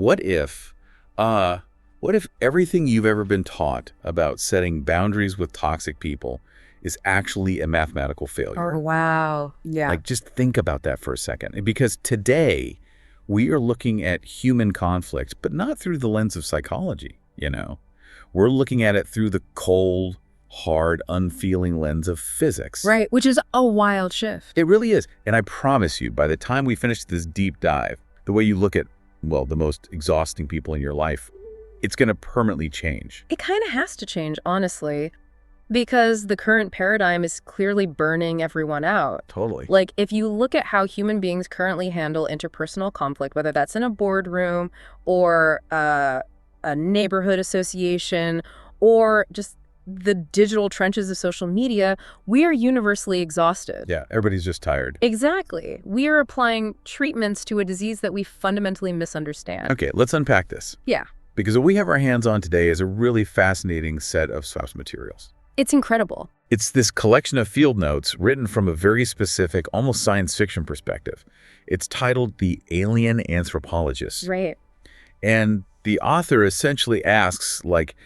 what if everything you've ever been taught about setting boundaries with toxic people is actually a mathematical failure? Oh, wow. Yeah. Like, just think about that for a second. Because today, we are looking at human conflict, but not through the lens of psychology, you know? We're looking at it through the cold, hard, unfeeling lens of physics. Right, which is a wild shift. It really is. And I promise you, by the time we finish this deep dive, the way you look at, well, the most exhausting people in your life, it's going to permanently change. It kind of has to change, honestly, because the current paradigm is clearly burning everyone out. Totally. Like, if you look at how human beings currently handle interpersonal conflict, whether that's in a boardroom or a neighborhood association or just the digital trenches of social media, we are universally exhausted. Yeah, everybody's just tired. Exactly. We are applying treatments to a disease that we fundamentally misunderstand. Okay, let's unpack this. Yeah. Because what we have our hands on today is a really fascinating set of source materials. It's incredible. It's this collection of field notes written from a very specific, almost science fiction perspective. It's titled The Alien Anthropologist. Right. And the author essentially asks, like,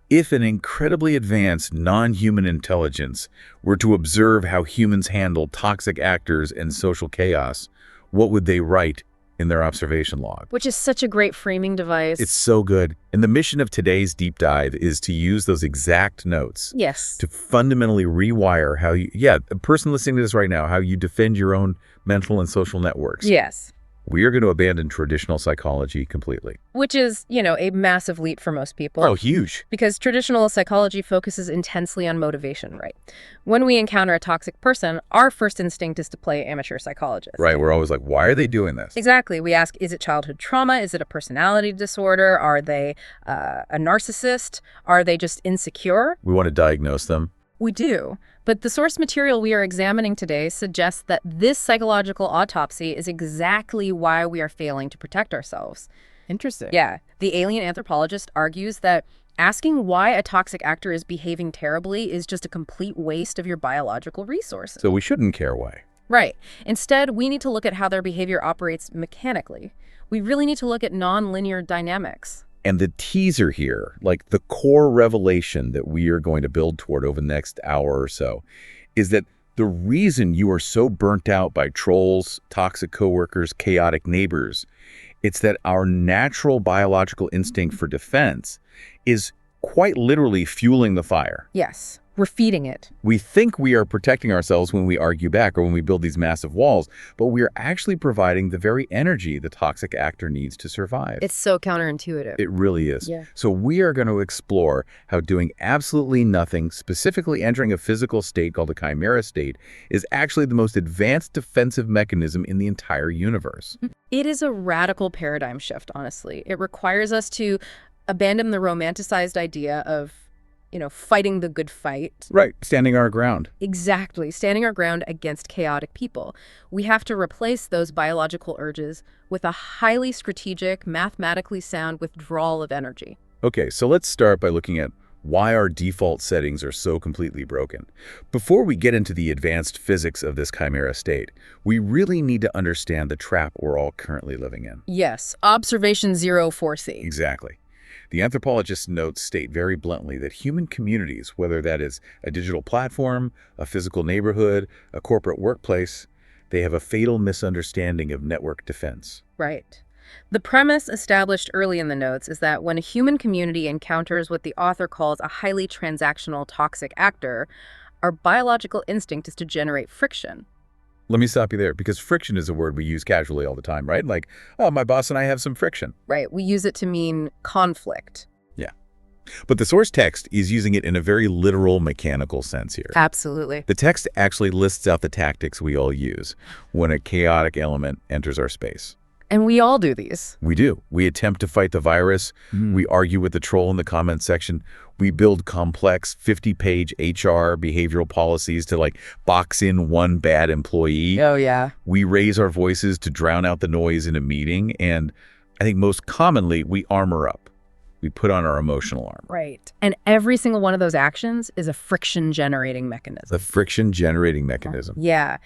if an incredibly advanced non-human intelligence were to observe how humans handle toxic actors and social chaos, what would they write in their observation log? Which is such a great framing device. It's so good. And the mission of today's deep dive is to use those exact notes. Yes. To fundamentally rewire how a person listening to this right now, how you defend your own mental and social networks. Yes. We are going to abandon traditional psychology completely. Which is, a massive leap for most people. Oh, huge. Because traditional psychology focuses intensely on motivation, right? When we encounter a toxic person, our first instinct is to play amateur psychologist. Right. We're always like, why are they doing this? Exactly. We ask, is it childhood trauma? Is it a personality disorder? Are they a narcissist? Are they just insecure? We want to diagnose them. We do. But the source material we are examining today suggests that this psychological autopsy is exactly why we are failing to protect ourselves. Interesting. Yeah. The alien anthropologist argues that asking why a toxic actor is behaving terribly is just a complete waste of your biological resources. So we shouldn't care why. Right. Instead, we need to look at how their behavior operates mechanically. We really need to look at nonlinear dynamics. And the teaser here, like the core revelation that we are going to build toward over the next hour or so, is that the reason you are so burnt out by trolls, toxic coworkers, chaotic neighbors, it's that our natural biological instinct for defense is quite literally fueling the fire. Yes. We're feeding it. We think we are protecting ourselves when we argue back or when we build these massive walls, but we are actually providing the very energy the toxic actor needs to survive. It's so counterintuitive. It really is. Yeah. So we are going to explore how doing absolutely nothing, specifically entering a physical state called a Chimera State, is actually the most advanced defensive mechanism in the entire universe. It is a radical paradigm shift, honestly. It requires us to abandon the romanticized idea of fighting the good fight. Right, standing our ground. Exactly, standing our ground against chaotic people. We have to replace those biological urges with a highly strategic, mathematically sound withdrawal of energy. Okay, so let's start by looking at why our default settings are so completely broken. Before we get into the advanced physics of this Chimera State, we really need to understand the trap we're all currently living in. Yes, observation 04C. Exactly. The anthropologist's notes state very bluntly that human communities, whether that is a digital platform, a physical neighborhood, a corporate workplace, they have a fatal misunderstanding of network defense. Right. The premise established early in the notes is that when a human community encounters what the author calls a highly transactional toxic actor, our biological instinct is to generate friction. Let me stop you there, because friction is a word we use casually all the time, right? Like, oh, my boss and I have some friction. Right. We use it to mean conflict. Yeah. But the source text is using it in a very literal, mechanical sense here. Absolutely. The text actually lists out the tactics we all use when a chaotic element enters our space. And we all do these. We do. We attempt to fight the virus. We argue with the troll in the comment section. We build complex 50-page HR behavioral policies to box in one bad employee. Oh, yeah. We raise our voices to drown out the noise in a meeting. And I think most commonly, we armor up. We put on our emotional armor. Right. And every single one of those actions is a friction-generating mechanism. The friction-generating mechanism. Yeah.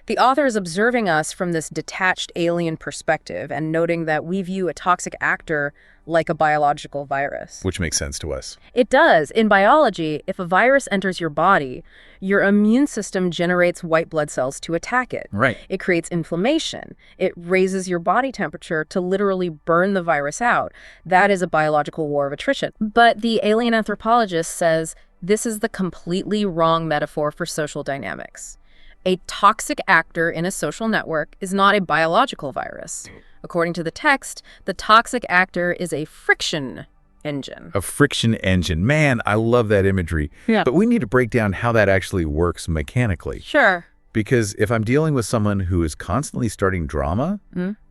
The author is observing us from this detached alien perspective and noting that we view a toxic actor like a biological virus. Which makes sense to us. It does. In biology, if a virus enters your body, your immune system generates white blood cells to attack it. Right. It creates inflammation. It raises your body temperature to literally burn the virus out. That is a biological war of attrition. But the alien anthropologist says this is the completely wrong metaphor for social dynamics. A toxic actor in a social network is not a biological virus. According to the text, the toxic actor is a friction engine. A friction engine. Man, I love that imagery. Yeah. But we need to break down how that actually works mechanically. Sure. Because if I'm dealing with someone who is constantly starting drama,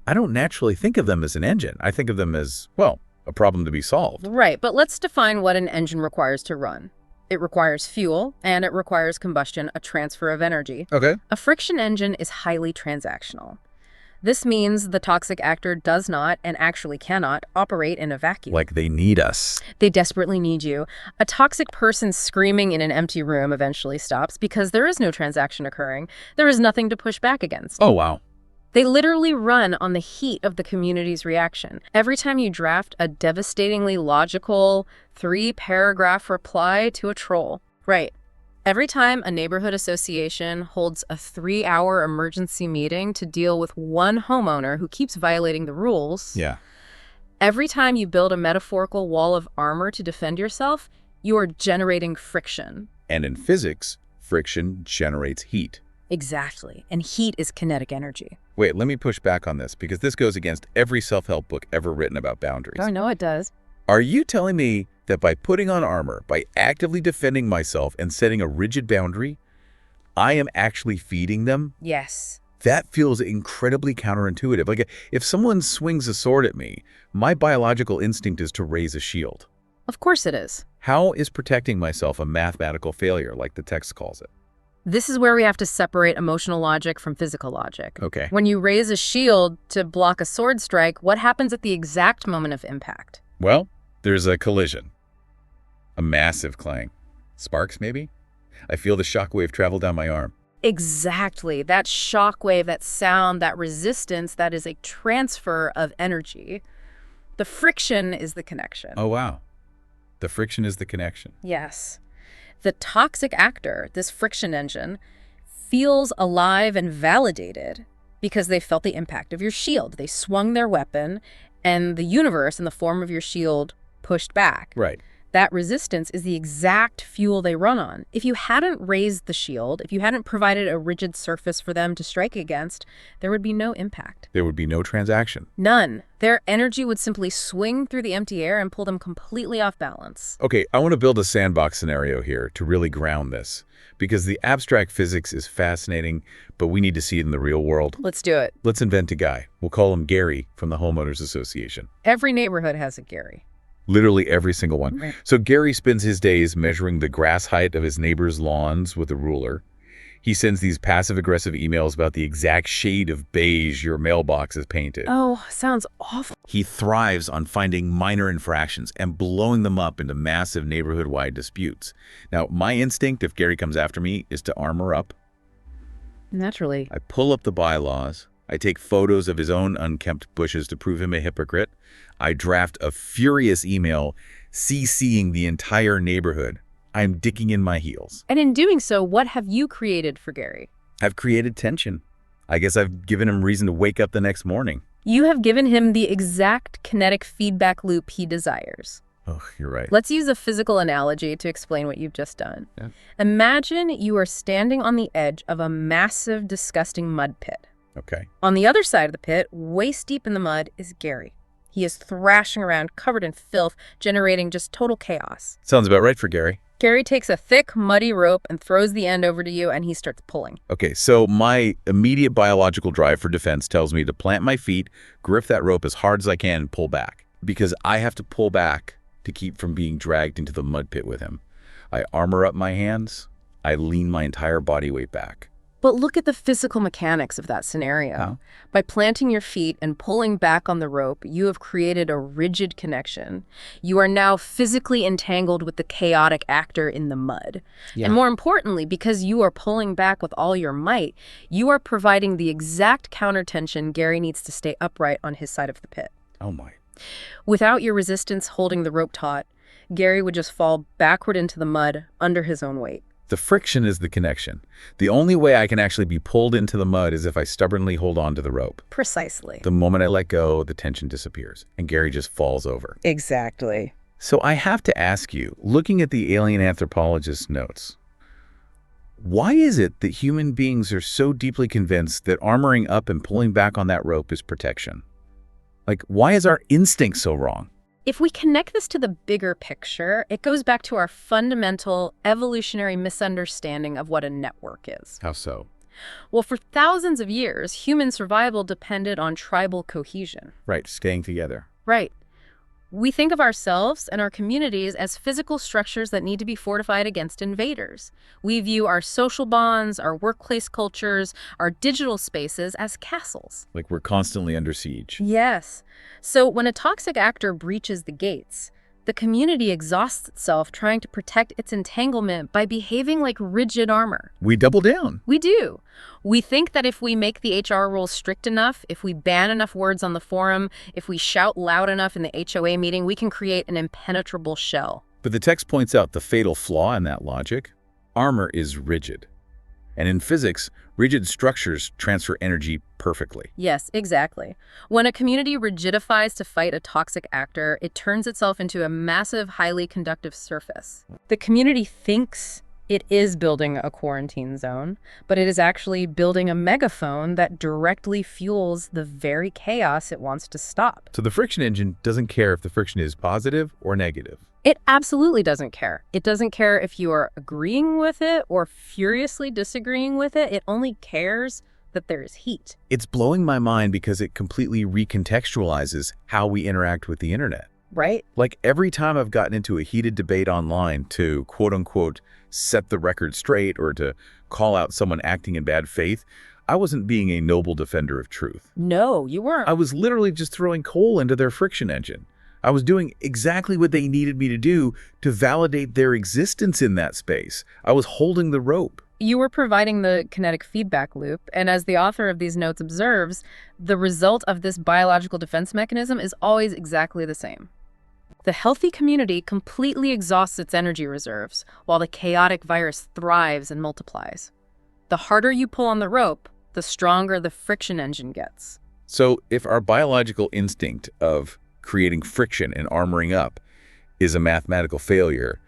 I don't naturally think of them as an engine. I think of them as, well, a problem to be solved. Right, but let's define what an engine requires to run. It requires fuel, and it requires combustion, a transfer of energy. Okay. A friction engine is highly transactional. This means the toxic actor does not, and actually cannot, operate in a vacuum. Like they need us. They desperately need you. A toxic person screaming in an empty room eventually stops because there is no transaction occurring. There is nothing to push back against. Oh, wow. They literally run on the heat of the community's reaction. Every time you draft a devastatingly logical 3-paragraph reply to a troll. Right. Every time a neighborhood association holds a 3-hour emergency meeting to deal with one homeowner who keeps violating the rules. Yeah. Every time you build a metaphorical wall of armor to defend yourself, you are generating friction. And in physics, friction generates heat. Exactly. And heat is kinetic energy. Wait, let me push back on this because this goes against every self-help book ever written about boundaries. Oh, no, it does. Are you telling me that by putting on armor, by actively defending myself and setting a rigid boundary, I am actually feeding them? Yes. That feels incredibly counterintuitive. Like if someone swings a sword at me, my biological instinct is to raise a shield. Of course it is. How is protecting myself a mathematical failure, like the text calls it? This is where we have to separate emotional logic from physical logic. Okay. When you raise a shield to block a sword strike, what happens at the exact moment of impact? Well, there's a collision. A massive clang. Sparks, maybe? I feel the shockwave travel down my arm. Exactly. That shockwave, that sound, that resistance, that is a transfer of energy. The friction is the connection. Oh, wow. The friction is the connection. Yes. The toxic actor, this friction engine, feels alive and validated because they felt the impact of your shield. They swung their weapon, and the universe, in the form of your shield, pushed back. Right. That resistance is the exact fuel they run on. If you hadn't raised the shield, if you hadn't provided a rigid surface for them to strike against, there would be no impact. There would be no transaction. None. Their energy would simply swing through the empty air and pull them completely off balance. Okay, I want to build a sandbox scenario here to really ground this, because the abstract physics is fascinating, but we need to see it in the real world. Let's do it. Let's invent a guy. We'll call him Gary from the Homeowners Association. Every neighborhood has a Gary. Literally every single one. Right. So Gary spends his days measuring the grass height of his neighbor's lawns with a ruler. He sends these passive-aggressive emails about the exact shade of beige your mailbox is painted. Oh, sounds awful. He thrives on finding minor infractions and blowing them up into massive neighborhood-wide disputes. Now, my instinct, if Gary comes after me, is to armor up. Naturally. I pull up the bylaws. I take photos of his own unkempt bushes to prove him a hypocrite. I draft a furious email CCing the entire neighborhood. I'm digging in my heels. And in doing so, what have you created for Gary? I've created tension. I guess I've given him reason to wake up the next morning. You have given him the exact kinetic feedback loop he desires. Oh, you're right. Let's use a physical analogy to explain what you've just done. Yeah. Imagine you are standing on the edge of a massive, disgusting mud pit. Okay. On the other side of the pit, waist deep in the mud, is Gary. He is thrashing around, covered in filth, generating just total chaos. Sounds about right for Gary. Gary takes a thick, muddy rope and throws the end over to you, and he starts pulling. Okay, so my immediate biological drive for defense tells me to plant my feet, grip that rope as hard as I can, and pull back. Because I have to pull back to keep from being dragged into the mud pit with him. I armor up my hands. I lean my entire body weight back. But look at the physical mechanics of that scenario. How? By planting your feet and pulling back on the rope, you have created a rigid connection. You are now physically entangled with the chaotic actor in the mud. Yeah. And more importantly, because you are pulling back with all your might, you are providing the exact countertension Gary needs to stay upright on his side of the pit. Oh my. Without your resistance holding the rope taut, Gary would just fall backward into the mud under his own weight. The friction is the connection. The only way I can actually be pulled into the mud is if I stubbornly hold on to the rope. Precisely. The moment I let go, the tension disappears, and Gary just falls over. Exactly. So I have to ask you, looking at the Alien Anthropologist notes, why is it that human beings are so deeply convinced that armoring up and pulling back on that rope is protection? Like, why is our instinct so wrong? If we connect this to the bigger picture, it goes back to our fundamental evolutionary misunderstanding of what a network is. How so? Well, for thousands of years, human survival depended on tribal cohesion. Right, staying together. Right. We think of ourselves and our communities as physical structures that need to be fortified against invaders. We view our social bonds, our workplace cultures, our digital spaces as castles. Like we're constantly under siege. Yes. So when a toxic actor breaches the gates, the community exhausts itself trying to protect its entanglement by behaving like rigid armor. We double down. We do. We think that if we make the HR rules strict enough, if we ban enough words on the forum, if we shout loud enough in the HOA meeting, we can create an impenetrable shell. But the text points out the fatal flaw in that logic. Armor is rigid. And in physics, rigid structures transfer energy perfectly. Yes, exactly. When a community rigidifies to fight a toxic actor, it turns itself into a massive, highly conductive surface. The community thinks it is building a quarantine zone, but it is actually building a megaphone that directly fuels the very chaos it wants to stop. So the friction engine doesn't care if the friction is positive or negative. It absolutely doesn't care. It doesn't care if you are agreeing with it or furiously disagreeing with it. It only cares that there is heat. It's blowing my mind because it completely recontextualizes how we interact with the internet. Right? Like every time I've gotten into a heated debate online to quote unquote set the record straight or to call out someone acting in bad faith, I wasn't being a noble defender of truth. No, you weren't. I was literally just throwing coal into their friction engine. I was doing exactly what they needed me to do to validate their existence in that space. I was holding the rope. You were providing the kinetic feedback loop, and as the author of these notes observes, the result of this biological defense mechanism is always exactly the same. The healthy community completely exhausts its energy reserves, while the chaotic virus thrives and multiplies. The harder you pull on the rope, the stronger the friction engine gets. So if our biological instinct of creating friction and armoring up is a mathematical failure,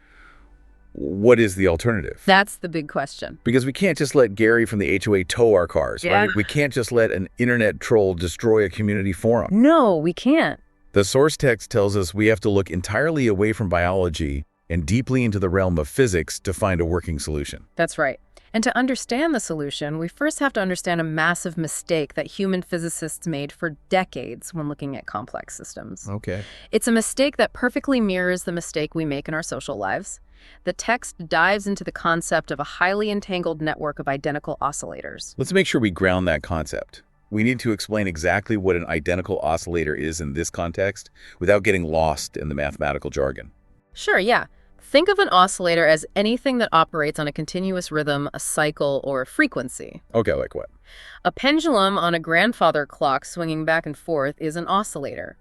what is the alternative? That's the big question. Because we can't just let Gary from the HOA tow our cars, Yeah. right? We can't just let an internet troll destroy a community forum. No, we can't. The source text tells us we have to look entirely away from biology and deeply into the realm of physics to find a working solution. That's right. And to understand the solution, we first have to understand a massive mistake that human physicists made for decades when looking at complex systems. Okay. It's a mistake that perfectly mirrors the mistake we make in our social lives. The text dives into the concept of a highly entangled network of identical oscillators. Let's make sure we ground that concept. We need to explain exactly what an identical oscillator is in this context without getting lost in the mathematical jargon. Sure, yeah. Think of an oscillator as anything that operates on a continuous rhythm, a cycle, or a frequency. Okay, like what? A pendulum on a grandfather clock swinging back and forth is an oscillator.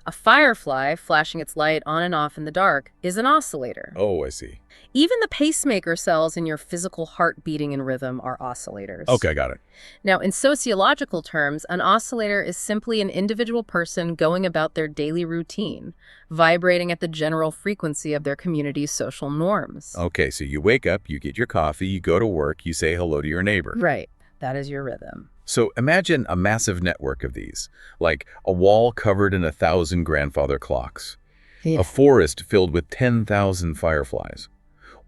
A firefly flashing its light on and off in the dark is an oscillator. Oh, I see. Even the pacemaker cells in your physical heart beating in rhythm are oscillators. Okay, got it. Now, in sociological terms, an oscillator is simply an individual person going about their daily routine, vibrating at the general frequency of their community's social norms. Okay, so you wake up, you get your coffee, you go to work, you say hello to your neighbor. Right. That is your rhythm. So imagine a massive network of these, like a wall covered in 1,000 grandfather clocks, Yeah. a forest filled with 10,000 fireflies,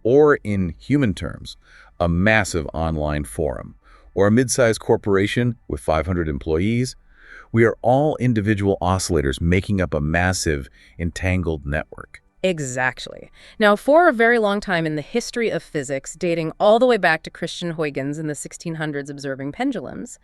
or in human terms, a massive online forum, or a mid-sized corporation with 500 employees. We are all individual oscillators making up a massive, entangled network. Exactly. Now, for a very long time in the history of physics, dating all the way back to Christian Huygens in the 1600s observing pendulums,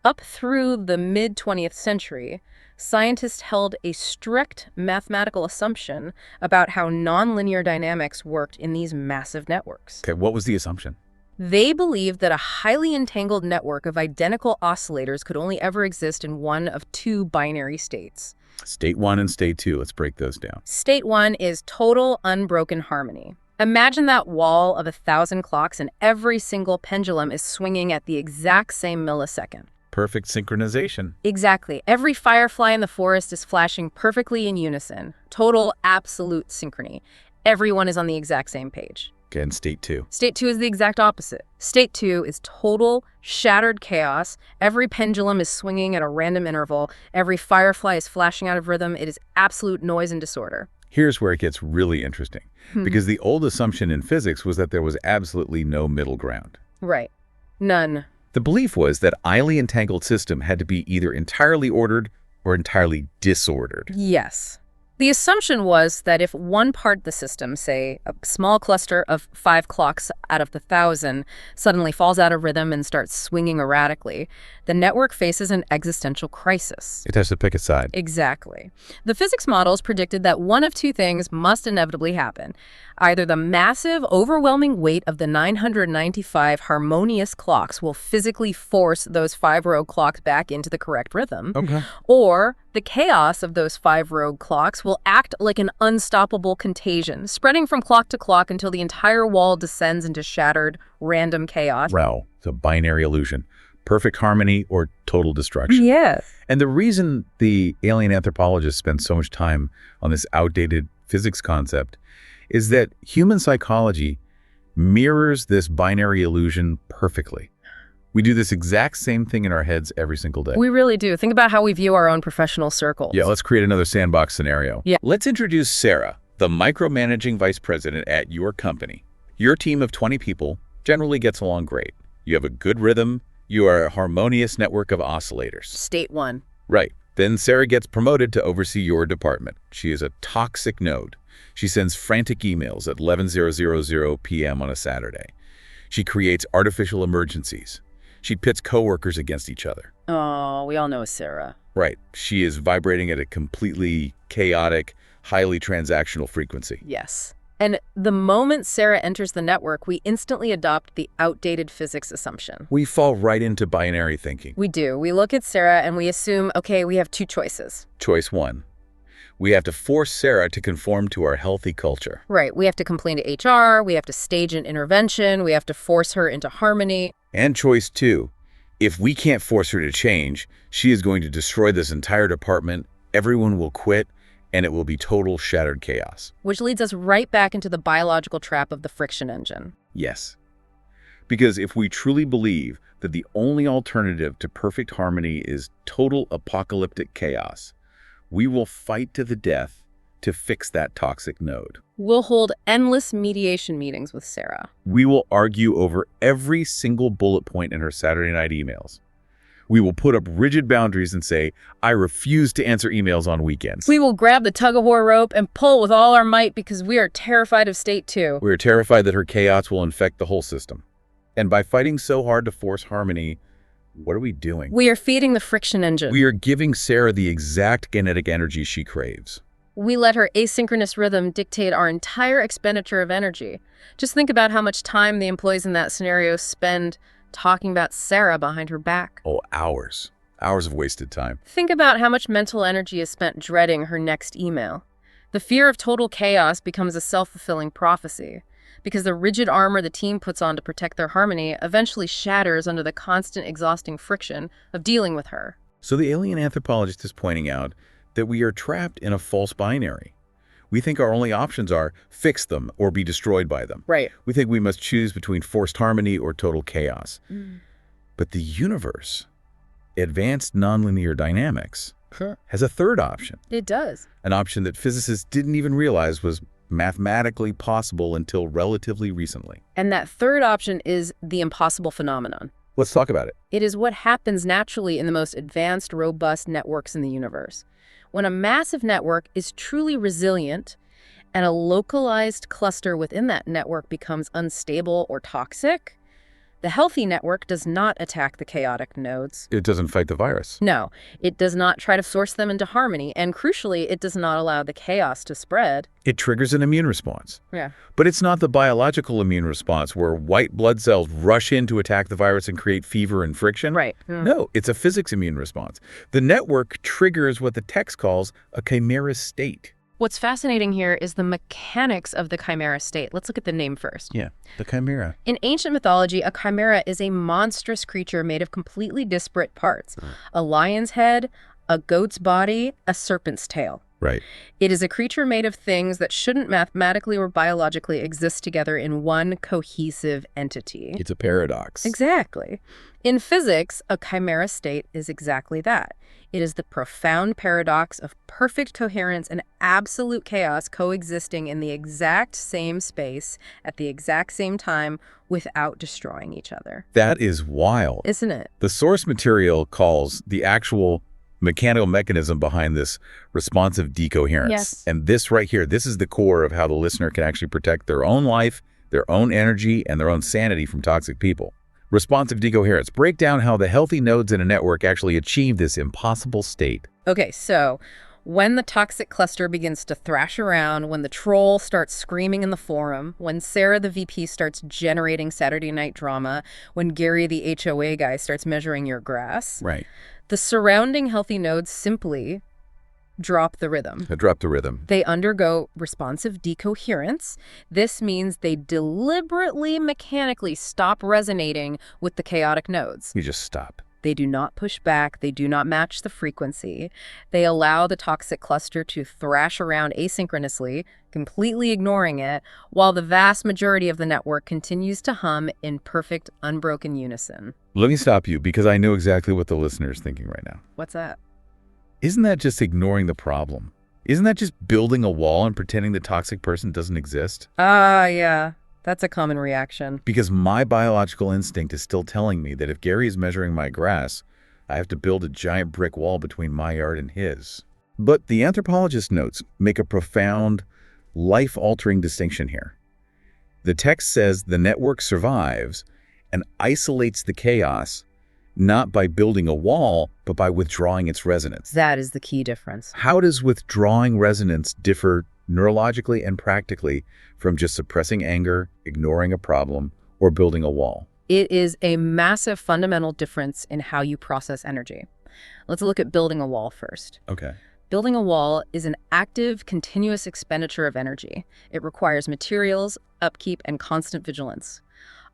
up through the mid-20th century, scientists held a strict mathematical assumption about how nonlinear dynamics worked in these massive networks. Okay, what was the assumption? They believed that a highly entangled network of identical oscillators could only ever exist in one of two binary states. State 1 and State 2. Let's break those down. State 1 is total unbroken harmony. Imagine that wall of 1,000 clocks and every single pendulum is swinging at the exact same millisecond. Perfect synchronization. Exactly. Every firefly in the forest is flashing perfectly in unison. Total, absolute synchrony. Everyone is on the exact same page. Okay, and State 2. State 2 is the exact opposite. State 2 is total, shattered chaos. Every pendulum is swinging at a random interval. Every firefly is flashing out of rhythm. It is absolute noise and disorder. Here's where it gets really interesting, because the old assumption in physics was that there was absolutely no middle ground. Right. None. The belief was that a highly entangled system had to be either entirely ordered or entirely disordered. Yes. The assumption was that if one part of the system, say a small cluster of 5 clocks out of the 1,000, suddenly falls out of rhythm and starts swinging erratically, the network faces an existential crisis. It has to pick a side. Exactly. The physics models predicted that one of two things must inevitably happen. Either the massive, overwhelming weight of the 995 harmonious clocks will physically force those 5 rogue clocks back into the correct rhythm, or the chaos of those 5 rogue clocks will act like an unstoppable contagion, spreading from clock to clock until the entire wall descends into shattered, random chaos. Wow, it's a binary illusion. Perfect harmony or total destruction. Yes. And the reason the alien anthropologist spent so much time on this outdated physics concept is that human psychology mirrors this binary illusion perfectly. We do this exact same thing in our heads every single day. We really do. Think about how we view our own professional circles. Yeah, let's create another sandbox scenario. Yeah. Let's introduce Sarah, the micromanaging vice president at your company. Your team of 20 people generally gets along great. You have a good rhythm. You are a harmonious network of oscillators. State 1. Right. Then Sarah gets promoted to oversee your department. She is a toxic node. She sends frantic emails at 11:00 p.m. on a Saturday. She creates artificial emergencies. She pits coworkers against each other. Oh, we all know Sarah. Right. She is vibrating at a completely chaotic, highly transactional frequency. Yes. And the moment Sarah enters the network, we instantly adopt the outdated physics assumption. We fall right into binary thinking. We do. We look at Sarah and we assume, okay, we have two choices. Choice 1. We have to force Sarah to conform to our healthy culture. Right. We have to complain to HR. We have to stage an intervention. We have to force her into harmony. And choice 2. If we can't force her to change, she is going to destroy this entire department, everyone will quit, and it will be total shattered chaos. Which leads us right back into the biological trap of the friction engine. Yes. Because if we truly believe that the only alternative to perfect harmony is total apocalyptic chaos, we will fight to the death to fix that toxic node. We'll hold endless mediation meetings with Sarah. We will argue over every single bullet point in her Saturday night emails. We will put up rigid boundaries and say, I refuse to answer emails on weekends. We will grab the tug-of-war rope and pull with all our might because we are terrified of State 2. We are terrified that her chaos will infect the whole system. And by fighting so hard to force harmony, what are we doing? We are feeding the friction engine. We are giving Sarah the exact kinetic energy she craves. We let her asynchronous rhythm dictate our entire expenditure of energy. Just think about how much time the employees in that scenario spend talking about Sarah behind her back. Oh, hours. Hours of wasted time. Think about how much mental energy is spent dreading her next email. The fear of total chaos becomes a self-fulfilling prophecy, because the rigid armor the team puts on to protect their harmony eventually shatters under the constant exhausting friction of dealing with her. So the alien anthropologist is pointing out that we are trapped in a false binary. We think our only options are fix them or be destroyed by them. Right. We think we must choose between forced harmony or total chaos. But the universe, advanced nonlinear dynamics, has a third option. It does. An option that physicists didn't even realize was mathematically possible until relatively recently. And that third option is the impossible phenomenon. Let's talk about it. It is what happens naturally in the most advanced, robust networks in the universe. When a massive network is truly resilient and a localized cluster within that network becomes unstable or toxic, the healthy network does not attack the chaotic nodes. It doesn't fight the virus. No, it does not try to force them into harmony, and crucially, it does not allow the chaos to spread. It triggers an immune response. Yeah. But it's not the biological immune response where white blood cells rush in to attack the virus and create fever and friction. Right. No, it's a physics immune response. The network triggers what the text calls a chimera state. What's fascinating here is the mechanics of the Chimera State. Let's look at the name first. Yeah, the chimera. In ancient mythology, a chimera is a monstrous creature made of completely disparate parts. A lion's head, a goat's body, a serpent's tail. Right. It is a creature made of things that shouldn't mathematically or biologically exist together in one cohesive entity. It's a paradox. Exactly. In physics, a chimera state is exactly that. It is the profound paradox of perfect coherence and absolute chaos coexisting in the exact same space at the exact same time without destroying each other. That is wild. Isn't it? The source material calls the actual mechanical mechanism behind this responsive decoherence. Yes. And this right here, this is the core of how the listener can actually protect their own life, their own energy, and their own sanity from toxic people. Responsive decoherence. Break down how the healthy nodes in a network actually achieve this impossible state. Okay, so when the toxic cluster begins to thrash around, when the troll starts screaming in the forum, when Sarah the VP starts generating Saturday night drama, when Gary the HOA guy starts measuring your grass, Right. the surrounding healthy nodes simply drop the rhythm. Drop the rhythm. They undergo responsive decoherence. This means they deliberately, mechanically stop resonating with the chaotic nodes. You just stop. They do not push back. They do not match the frequency. They allow the toxic cluster to thrash around asynchronously, completely ignoring it, while the vast majority of the network continues to hum in perfect, unbroken unison. Let me stop you because I know exactly what the listener is thinking right now. What's that? Isn't that just ignoring the problem? Isn't that just building a wall and pretending the toxic person doesn't exist? Yeah. That's a common reaction. Because my biological instinct is still telling me that if Gary is measuring my grass, I have to build a giant brick wall between my yard and his. But the anthropologist notes make a profound, life-altering distinction here. The text says the network survives and isolates the chaos, not by building a wall, but by withdrawing its resonance. That is the key difference. How does withdrawing resonance differ neurologically and practically from just suppressing anger, ignoring a problem, or building a wall? It is a massive fundamental difference in how you process energy. Let's look at building a wall first. Okay. Building a wall is an active, continuous expenditure of energy. It requires materials, upkeep, and constant vigilance.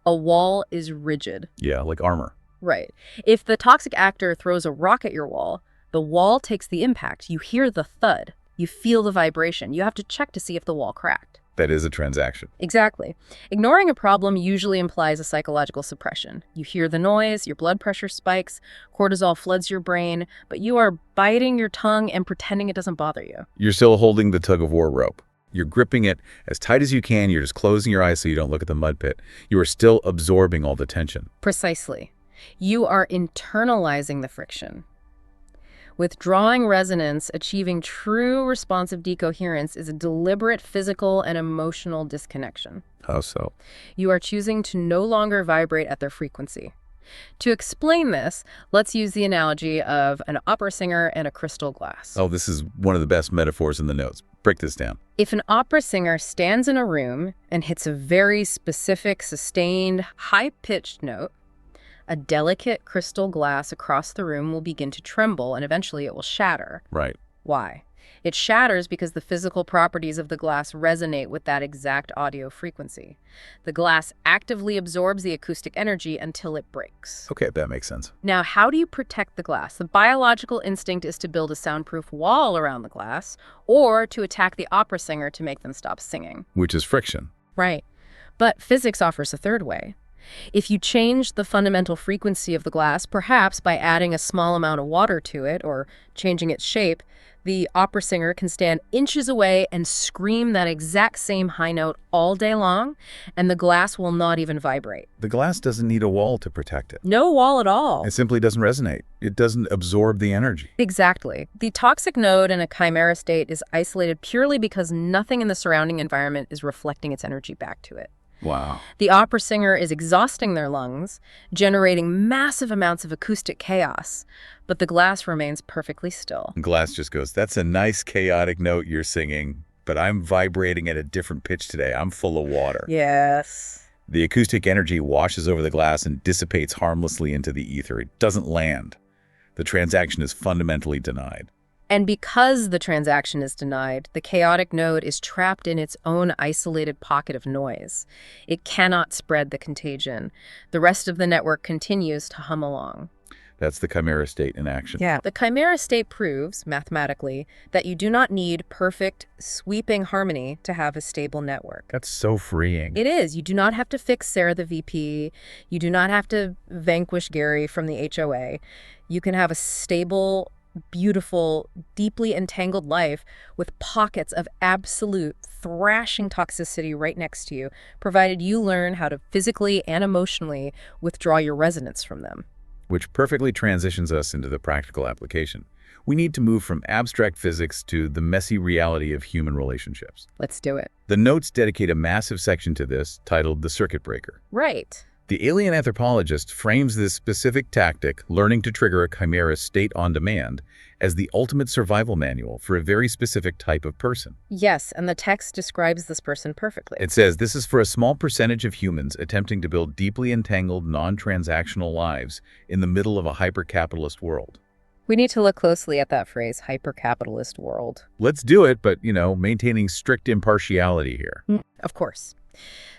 A wall is rigid. Yeah, like armor. Right. If the toxic actor throws a rock at your wall, the wall takes the impact. You hear the thud. You feel the vibration. You have to check to see if the wall cracked. That is a transaction. Exactly. Ignoring a problem usually implies a psychological suppression. You hear the noise, your blood pressure spikes, cortisol floods your brain, but you are biting your tongue and pretending it doesn't bother you. You're still holding the tug-of-war rope. You're gripping it as tight as you can. You're just closing your eyes so you don't look at the mud pit. You are still absorbing all the tension. Precisely. You are internalizing the friction. Withdrawing resonance, achieving true responsive decoherence, is a deliberate physical and emotional disconnection. How so? You are choosing to no longer vibrate at their frequency. To explain this, let's use the analogy of an opera singer and a crystal glass. Oh, this is one of the best metaphors in the notes. Break this down. If an opera singer stands in a room and hits a very specific, sustained, high-pitched note, a delicate crystal glass across the room will begin to tremble and eventually it will shatter. Right. Why? It shatters because the physical properties of the glass resonate with that exact audio frequency. The glass actively absorbs the acoustic energy until it breaks. Okay, that makes sense. Now, how do you protect the glass? The biological instinct is to build a soundproof wall around the glass or to attack the opera singer to make them stop singing. Which is friction. Right. But physics offers a third way. If you change the fundamental frequency of the glass, perhaps by adding a small amount of water to it or changing its shape, The opera singer can stand inches away and scream that exact same high note all day long, and the glass will not even vibrate. The glass doesn't need a wall to protect it. No wall at all. It simply doesn't resonate. It doesn't absorb the energy. Exactly. The toxic node in a chimera state is isolated purely because nothing in the surrounding environment is reflecting its energy back to it. Wow. The opera singer is exhausting their lungs, generating massive amounts of acoustic chaos, but the glass remains perfectly still. Glass just goes, that's a nice chaotic note you're singing, but I'm vibrating at a different pitch today. I'm full of water. Yes. The acoustic energy washes over the glass and dissipates harmlessly into the ether. It doesn't land. The transaction is fundamentally denied. And because the transaction is denied, the chaotic node is trapped in its own isolated pocket of noise. It cannot spread the contagion. The rest of the network continues to hum along. That's the chimera state in action. Yeah. The chimera state proves, mathematically, that you do not need perfect, sweeping harmony to have a stable network. That's so freeing. It is. You do not have to fix Sarah the VP. You do not have to vanquish Gary from the HOA. You can have a stable, beautiful, deeply entangled life with pockets of absolute thrashing toxicity right next to you, provided you learn how to physically and emotionally withdraw your resonance from them. Which perfectly transitions us into the practical application. We need to move from abstract physics to the messy reality of human relationships. Let's do it. The notes dedicate a massive section to this, titled The Circuit Breaker. Right. The Alien Anthropologist frames this specific tactic, learning to trigger a chimera state on demand, as the ultimate survival manual for a very specific type of person. Yes, and the text describes this person perfectly. It says this is for a small percentage of humans attempting to build deeply entangled, non-transactional lives in the middle of a hyper-capitalist world. We need to look closely at that phrase, hyper-capitalist world. Let's do it, but, maintaining strict impartiality here. Of course.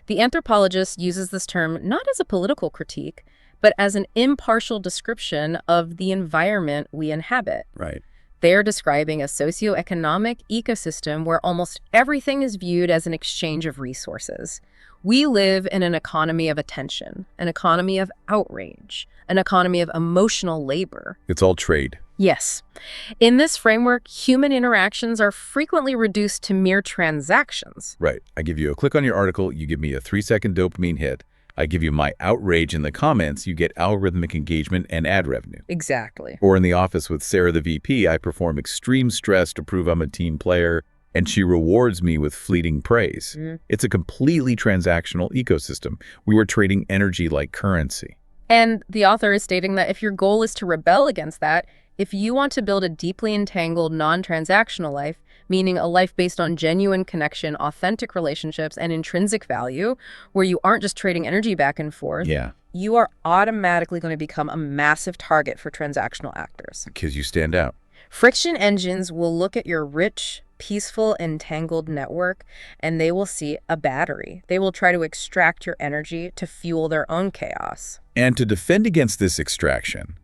The anthropologist uses this term not as a political critique, but as an impartial description of the environment we inhabit. Right. They are describing a socioeconomic ecosystem where almost everything is viewed as an exchange of resources. We live in an economy of attention, an economy of outrage, an economy of emotional labor. It's all trade. Yes. In this framework, human interactions are frequently reduced to mere transactions. Right. I give you a click on your article, you give me a 3-second dopamine hit. I give you my outrage in the comments, you get algorithmic engagement and ad revenue. Exactly. Or in the office with Sarah the VP, I perform extreme stress to prove I'm a team player, and she rewards me with fleeting praise. It's a completely transactional ecosystem. We were trading energy like currency. And the author is stating that if your goal is to rebel against that, if you want to build a deeply entangled, non-transactional life, meaning a life based on genuine connection, authentic relationships, and intrinsic value, where you aren't just trading energy back and forth, you are automatically going to become a massive target for transactional actors. Because you stand out. Friction engines will look at your rich, peaceful, entangled network, and they will see a battery. They will try to extract your energy to fuel their own chaos. And to defend against this extraction,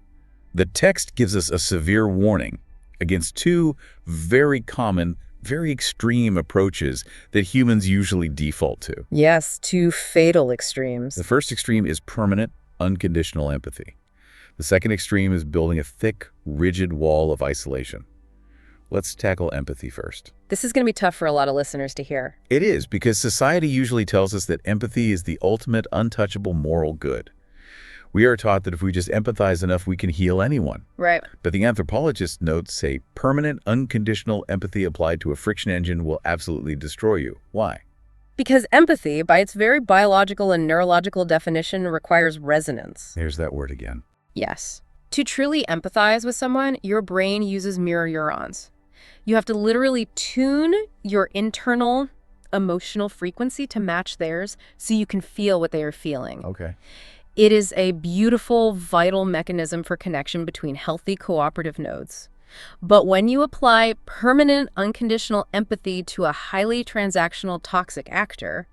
the text gives us a severe warning against two very common, very extreme approaches that humans usually default to. Yes, two fatal extremes. The first extreme is permanent, unconditional empathy. The second extreme is building a thick, rigid wall of isolation. Let's tackle empathy first. This is going to be tough for a lot of listeners to hear. It is, because society usually tells us that empathy is the ultimate untouchable moral good. We are taught that if we just empathize enough, we can heal anyone. Right. But the anthropologist notes say permanent, unconditional empathy applied to a friction engine will absolutely destroy you. Why? Because empathy, by its very biological and neurological definition, requires resonance. There's that word again. Yes. To truly empathize with someone, your brain uses mirror neurons. You have to literally tune your internal emotional frequency to match theirs so you can feel what they are feeling. Okay. It is a beautiful, vital mechanism for connection between healthy cooperative nodes. But when you apply permanent, unconditional empathy to a highly transactional, toxic actor,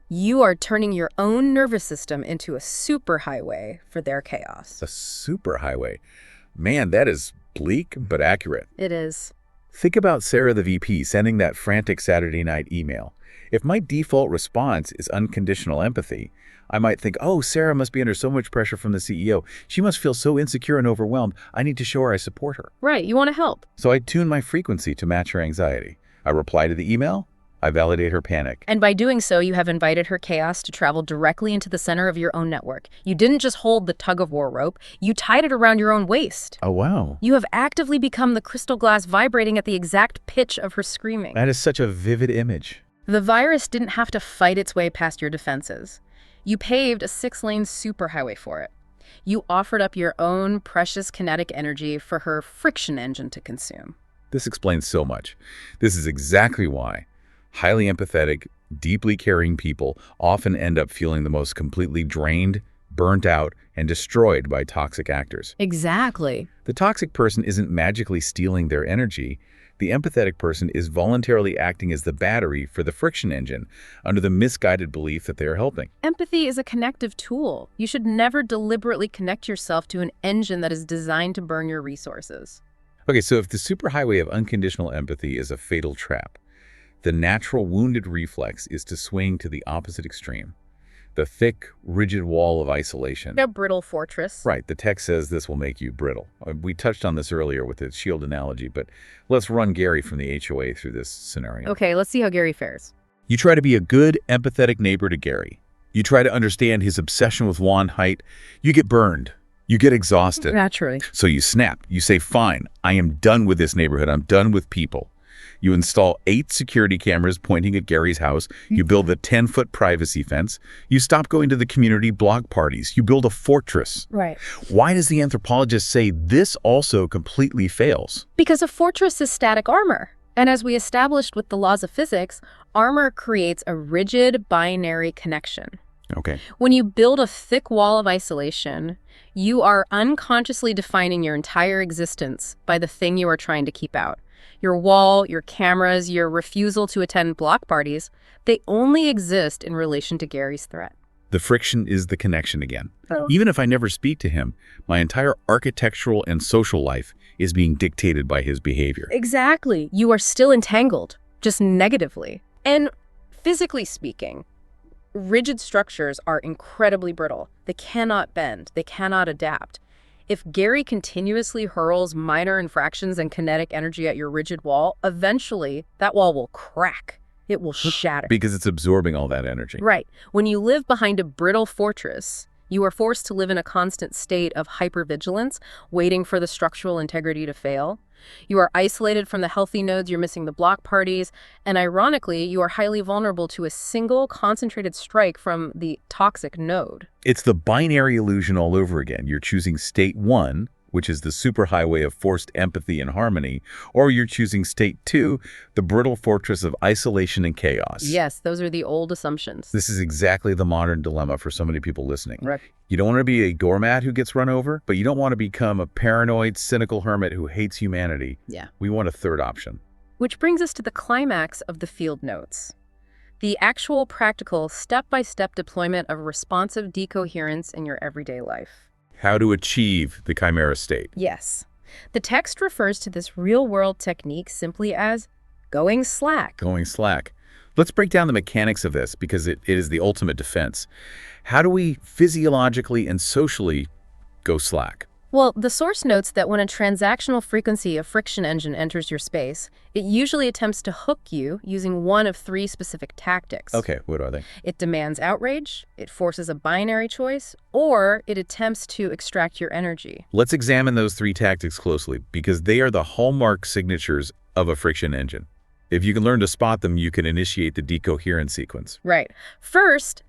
you are turning your own nervous system into a superhighway for their chaos. A superhighway. Man, that is bleak but accurate. It is. Think about Sarah the VP sending that frantic Saturday night email. If my default response is unconditional empathy, I might think, oh, Sarah must be under so much pressure from the CEO. She must feel so insecure and overwhelmed. I need to show her I support her. Right, you want to help. So I tune my frequency to match her anxiety. I reply to the email. I validate her panic. And by doing so, you have invited her chaos to travel directly into the center of your own network. You didn't just hold the tug-of-war rope, you tied it around your own waist. Oh, wow. You have actively become the crystal glass vibrating at the exact pitch of her screaming. That is such a vivid image. The virus didn't have to fight its way past your defenses. You paved a 6-lane superhighway for it. You offered up your own precious kinetic energy for her friction engine to consume. This explains so much. This is exactly why highly empathetic, deeply caring people often end up feeling the most completely drained, burnt out, and destroyed by toxic actors. Exactly. The toxic person isn't magically stealing their energy. The empathetic person is voluntarily acting as the battery for the friction engine under the misguided belief that they are helping. Empathy is a connective tool. You should never deliberately connect yourself to an engine that is designed to burn your resources. Okay, so if the superhighway of unconditional empathy is a fatal trap, the natural wounded reflex is to swing to the opposite extreme. The thick, rigid wall of isolation. A brittle fortress. Right, the text says this will make you brittle. We touched on this earlier with the shield analogy, but let's run Gary from the HOA through this scenario. Okay, let's see how Gary fares. You try to be a good, empathetic neighbor to Gary. You try to understand his obsession with lawn height. You get burned. You get exhausted. Naturally. So you snap. You say, fine, I am done with this neighborhood. I'm done with people. You install 8 security cameras pointing at Gary's house. You build the 10-foot privacy fence. You stop going to the community block parties. You build a fortress. Right. Why does the anthropologist say this also completely fails? Because a fortress is static armor. And as we established with the laws of physics, armor creates a rigid binary connection. Okay. When you build a thick wall of isolation, you are unconsciously defining your entire existence by the thing you are trying to keep out. Your wall, your cameras, your refusal to attend block parties, they only exist in relation to Gary's threat. The friction is the connection again. Oh. Even if I never speak to him, my entire architectural and social life is being dictated by his behavior. Exactly. You are still entangled, just negatively. And physically speaking, rigid structures are incredibly brittle. They cannot bend. They cannot adapt. If Gary continuously hurls minor infractions and kinetic energy at your rigid wall, eventually that wall will crack. It will shatter. Because it's absorbing all that energy. Right. When you live behind a brittle fortress, you are forced to live in a constant state of hypervigilance, waiting for the structural integrity to fail. You are isolated from the healthy nodes, you're missing the block parties, and ironically, you are highly vulnerable to a single concentrated strike from the toxic node. It's the binary illusion all over again. You're choosing state 1, which is the superhighway of forced empathy and harmony, or you're choosing state 2, the brittle fortress of isolation and chaos. Yes, those are the old assumptions. This is exactly the modern dilemma for so many people listening. Right. You don't want to be a doormat who gets run over, but you don't want to become a paranoid, cynical hermit who hates humanity. Yeah. We want a third option. Which brings us to the climax of the field notes. The actual practical step-by-step deployment of responsive decoherence in your everyday life. How to achieve the Chimera State. Yes. The text refers to this real-world technique simply as going slack. Going slack. Let's break down the mechanics of this because it is the ultimate defense. How do we physiologically and socially go slack? Well, the source notes that when a transactional frequency of friction engine enters your space, it usually attempts to hook you using one of 3 specific tactics. Okay, what are they? It demands outrage, it forces a binary choice, or it attempts to extract your energy. Let's examine those 3 tactics closely because they are the hallmark signatures of a friction engine. If you can learn to spot them, you can initiate the decoherence sequence. Right. First,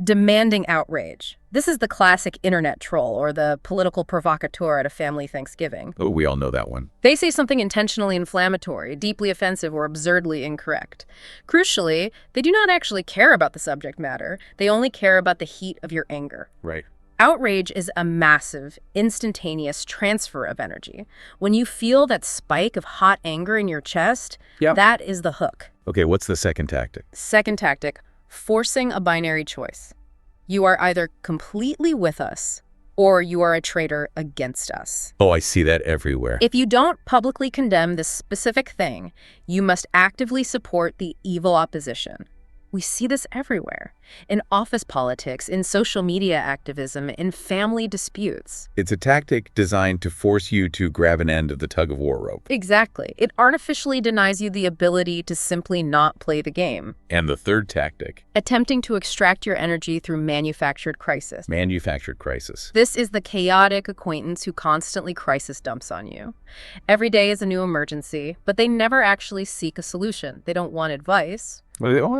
demanding outrage. This is the classic internet troll or the political provocateur at a family Thanksgiving. Oh, we all know that one. They say something intentionally inflammatory, deeply offensive, or absurdly incorrect. Crucially, they do not actually care about the subject matter. They only care about the heat of your anger. Right. Outrage is a massive, instantaneous transfer of energy. When you feel that spike of hot anger in your chest, that is the hook. Okay, what's the second tactic? Second tactic, forcing a binary choice. You are either completely with us or you are a traitor against us. Oh, I see that everywhere. If you don't publicly condemn this specific thing, you must actively support the evil opposition. We see this everywhere. In office politics, in social media activism, in family disputes. It's a tactic designed to force you to grab an end of the tug-of-war rope. Exactly. It artificially denies you the ability to simply not play the game. And the third tactic. Attempting to extract your energy through manufactured crisis. Manufactured crisis. This is the chaotic acquaintance who constantly crisis dumps on you. Every day is a new emergency, but they never actually seek a solution. They don't want advice.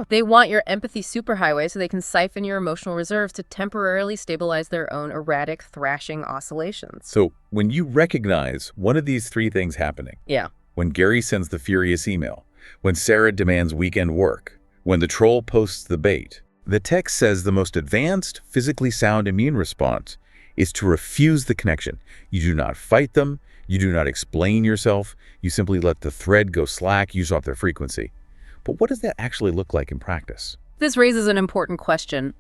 They want your empathy superhighway so they can siphon your emotional reserves to temporarily stabilize their own erratic, thrashing oscillations. So when you recognize one of these three things happening, Yeah. when Gary sends the furious email, when Sarah demands weekend work, when the troll posts the bait, the text says the most advanced, physically sound immune response is to refuse the connection. You do not fight them. You do not explain yourself. You simply let the thread go slack, use off their frequency. But what does that actually look like in practice? This raises an important question.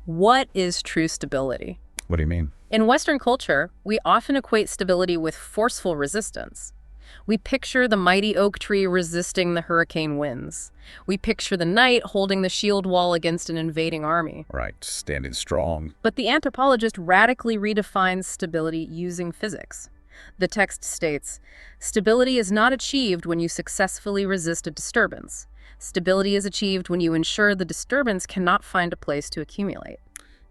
What is true stability? What do you mean? In Western culture, we often equate stability with forceful resistance. We picture the mighty oak tree resisting the hurricane winds. We picture the knight holding the shield wall against an invading army. Right, standing strong. But the anthropologist radically redefines stability using physics. The text states, "Stability is not achieved when you successfully resist a disturbance. Stability is achieved when you ensure the disturbance cannot find a place to accumulate."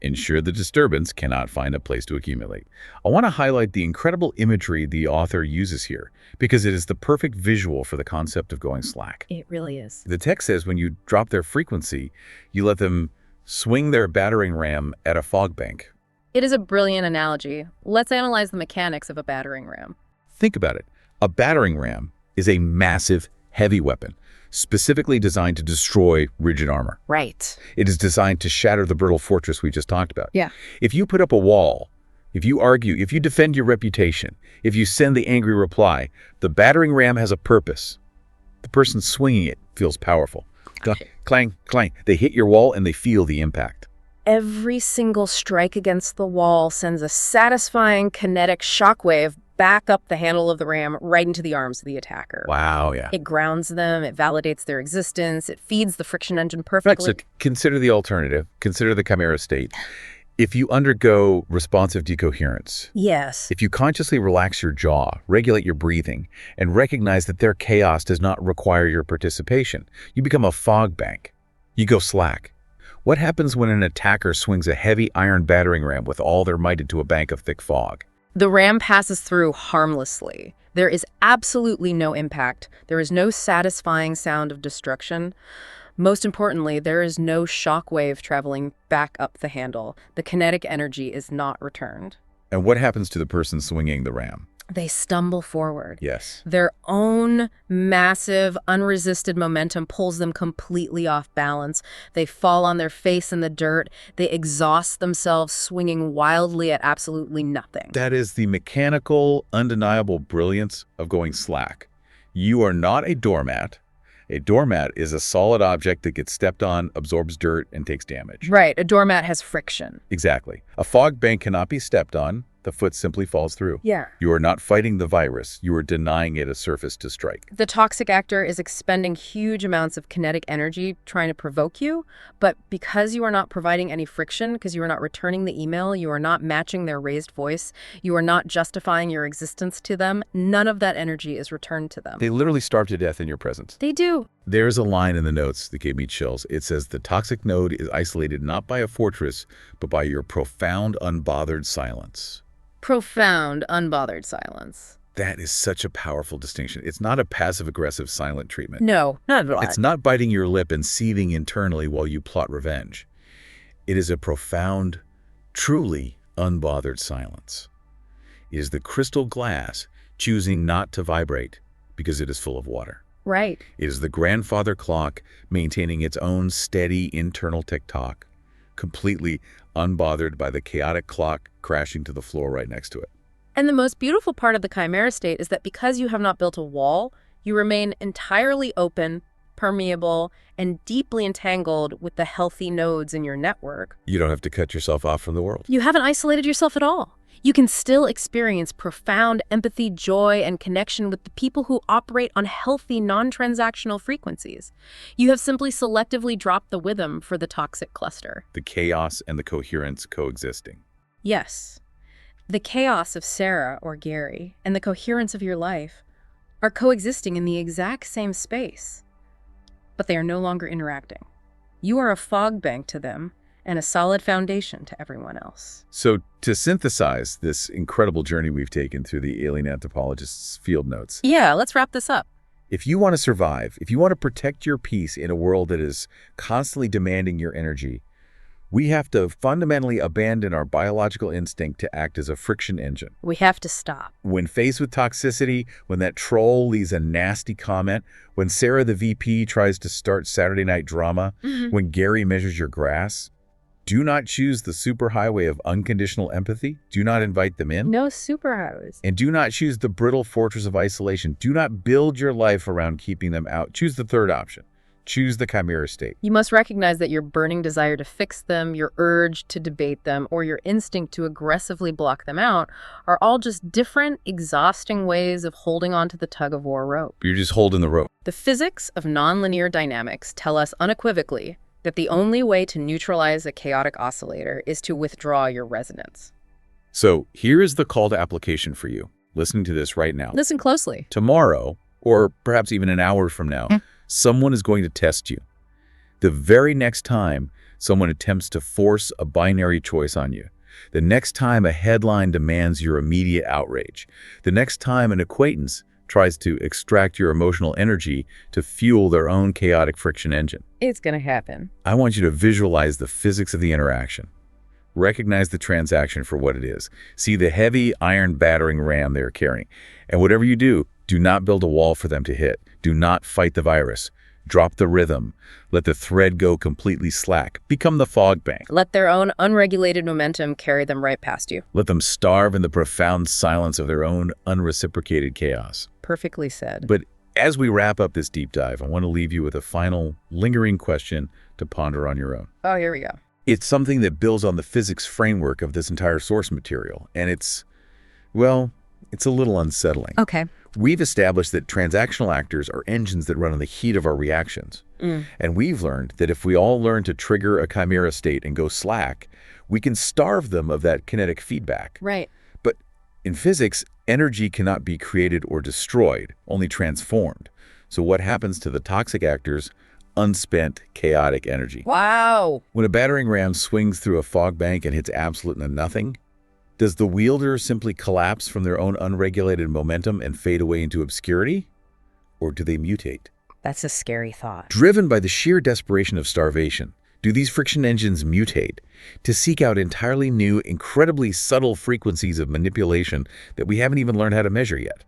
Ensure the disturbance cannot find a place to accumulate. I want to highlight the incredible imagery the author uses here, because it is the perfect visual for the concept of going slack. It really is. The text says when you drop their frequency, you let them swing their battering ram at a fog bank. It is a brilliant analogy. Let's analyze the mechanics of a battering ram. Think about it. A battering ram is a massive, heavy weapon, specifically designed to destroy rigid armor. Right. It is designed to shatter the brittle fortress we just talked about. Yeah. If you put up a wall, if you argue, if you defend your reputation, if you send the angry reply, the battering ram has a purpose. The person swinging it feels powerful. Clang, clang. They hit your wall and they feel the impact. Every single strike against the wall sends a satisfying kinetic shockwave back up the handle of the ram right into the arms of the attacker. Wow, yeah. It grounds them, it validates their existence, it feeds the friction engine Right, perfectly. so consider the alternative. Consider the Chimera State. If you undergo responsive decoherence, Yes. if you consciously relax your jaw, regulate your breathing, and recognize that their chaos does not require your participation, you become a fog bank. You go slack. What happens when an attacker swings a heavy iron battering ram with all their might into a bank of thick fog? The ram passes through harmlessly. There is absolutely no impact. There is no satisfying sound of destruction. Most importantly, there is no shockwave traveling back up the handle. The kinetic energy is not returned. And what happens to the person swinging the ram? They stumble forward. Yes. Their own massive, unresisted momentum pulls them completely off balance. They fall on their face in the dirt. They exhaust themselves, swinging wildly at absolutely nothing. That is the mechanical, undeniable brilliance of going slack. You are not a doormat. A doormat is a solid object that gets stepped on, absorbs dirt, and takes damage. Right, a doormat has friction. Exactly. A fog bank cannot be stepped on. The foot simply falls through. Yeah. You are not fighting the virus. You are denying it a surface to strike. The toxic actor is expending huge amounts of kinetic energy trying to provoke you, but because you are not providing any friction, because you are not returning the email, you are not matching their raised voice, you are not justifying your existence to them, none of that energy is returned to them. They literally starve to death in your presence. They do. There's a line in the notes that gave me chills. It says, the toxic node is isolated not by a fortress, but by your profound, unbothered silence. Profound, unbothered silence. That is such a powerful distinction. It's not a passive-aggressive silent treatment. No, not at all. It's not biting your lip and seething internally while you plot revenge. It is a profound, truly unbothered silence. It is the crystal glass choosing not to vibrate because it is full of water. Right. It is the grandfather clock maintaining its own steady internal tick-tock, completely unbothered by the chaotic clock crashing to the floor right next to it. And the most beautiful part of the Chimera State is that because you have not built a wall, you remain entirely open, permeable, and deeply entangled with the healthy nodes in your network. You don't have to cut yourself off from the world. You haven't isolated yourself at all. you can still experience profound empathy, joy, and connection with the people who operate on healthy, non-transactional frequencies. You have simply selectively dropped the rhythm for the toxic cluster. The chaos and the coherence coexisting. Yes, the chaos of Sarah or Gary and the coherence of your life are coexisting in the exact same space, but they are no longer interacting. You are a fog bank to them and a solid foundation to everyone else. So to synthesize this incredible journey we've taken through the Alien Anthropologist's field notes. Yeah, let's wrap this up. If you want to survive, if you want to protect your peace in a world that is constantly demanding your energy, we have to fundamentally abandon our biological instinct to act as a friction engine. We have to stop. When faced with toxicity, when that troll leaves a nasty comment, when Sarah the VP tries to start Saturday night drama, when Gary measures your grass, do not choose the superhighway of unconditional empathy. Do not invite them in. No superheroes. And do not choose the brittle fortress of isolation. Do not build your life around keeping them out. Choose the third option. Choose the Chimera State. You must recognize that your burning desire to fix them, your urge to debate them, or your instinct to aggressively block them out are all just different, exhausting ways of holding onto the tug-of-war rope. You're just holding the rope. The physics of nonlinear dynamics tell us unequivocally that the only way to neutralize a chaotic oscillator is to withdraw your resonance. So here is the call to application for you, listening to this right now. Listen closely. Tomorrow, or perhaps even an hour from now, someone is going to test you. The very next time someone attempts to force a binary choice on you, the next time a headline demands your immediate outrage, the next time an acquaintance tries to extract your emotional energy to fuel their own chaotic friction engine. It's going to happen. I want you to visualize the physics of the interaction. Recognize the transaction for what it is. See the heavy iron battering ram they are carrying. And whatever you do, do not build a wall for them to hit. Do not fight the virus. Drop the rhythm. Let the thread go completely slack. Become the fog bank. Let their own unregulated momentum carry them right past you. Let them starve in the profound silence of their own unreciprocated chaos. Perfectly said. But as we wrap up this deep dive, I want to leave you with a final lingering question to ponder on your own. Oh, here we go. It's something that builds on the physics framework of this entire source material, and it's a little unsettling. Okay. We've established that transactional actors are engines that run on the heat of our reactions. And we've learned that if we all learn to trigger a chimera state and go slack, we can starve them of that kinetic feedback. Right. But in physics, energy cannot be created or destroyed, only transformed. So what happens to the toxic actors? Unspent, chaotic energy. Wow. When a battering ram swings through a fog bank and hits absolute nothing, does the wielder simply collapse from their own unregulated momentum and fade away into obscurity? Or do they mutate? That's a scary thought. Driven by the sheer desperation of starvation, do these friction engines mutate to seek out entirely new, incredibly subtle frequencies of manipulation that we haven't even learned how to measure yet?